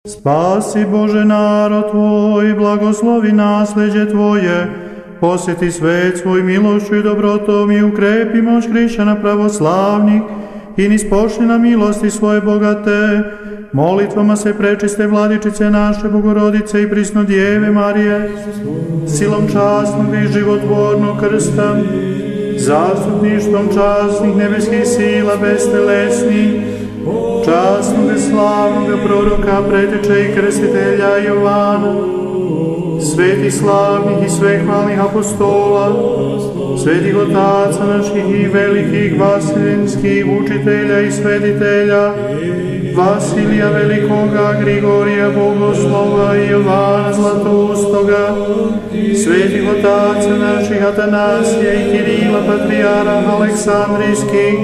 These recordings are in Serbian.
Spasi Bože narod Tvoj, blagoslovi nasleđe Tvoje, posjeti svet svoj milošću i dobrotom i ukrepi moć hrišćana pravoslavnih i nispošli na milosti svoje bogate. Molitvama se prečiste Vladičice naše Bogorodice i prisno Djeve Marije, silom časnog i životvornog krsta, zastupništvom časnih nebeskih sila bestelesnih, časnog i slavnog proroka, preteče i krstitelja Jovana, svetih slavnih i svehvalnih apostola, svetih otaca naših i velikih vaseljenskih učitelja i svetitelja, Vasilija Velikoga, Grigorija Bogoslova i Jovana Zlatoustoga, svetih otaca naših Atanasija i Kirila, Patrijaraha Aleksandrijskih,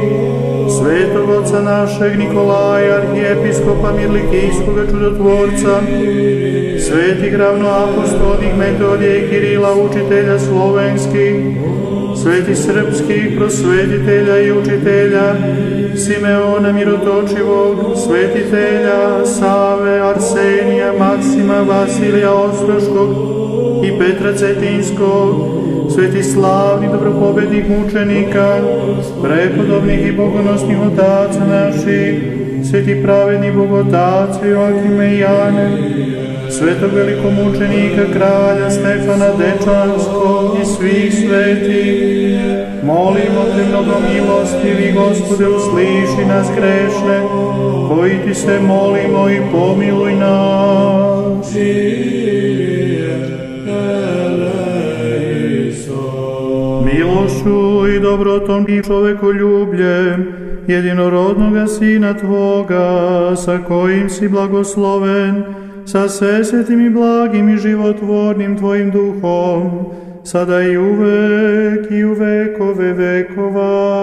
svetog oca našeg Nikolaja, arhijepiskopa Mirlikijskoga čudotvorca, svetih ravnoapostolnih Metodija i Kirila, učitelja slovenskih, svetih srpskih prosvetitelja i učitelja, Simeona Mirotočivog, svetitelja Save, Arsenija, Maksima, Vasilija Ostroškog i Petra Cetinskog, svetih slavnih dobropobednih mučenika, prepodobnih i bogonosnih otaca naših, svetih pravednih bogotaca Joakime i Jane, svetog velikomučenika kralja Stefana Dečanskog i svih svetih. Molimo Te, mnogo milostivi Gospode, usliši nas grešne, koji Ti se molimo i pomiluj nas. Milošću i dobrotom i čovekoljubljem jedinorodnoga Sina Tvoga, sa kojim si blagosloven, sa svesvetim i blagim i životvornim Tvojim duhom, sada i uvek i u vekove vekova.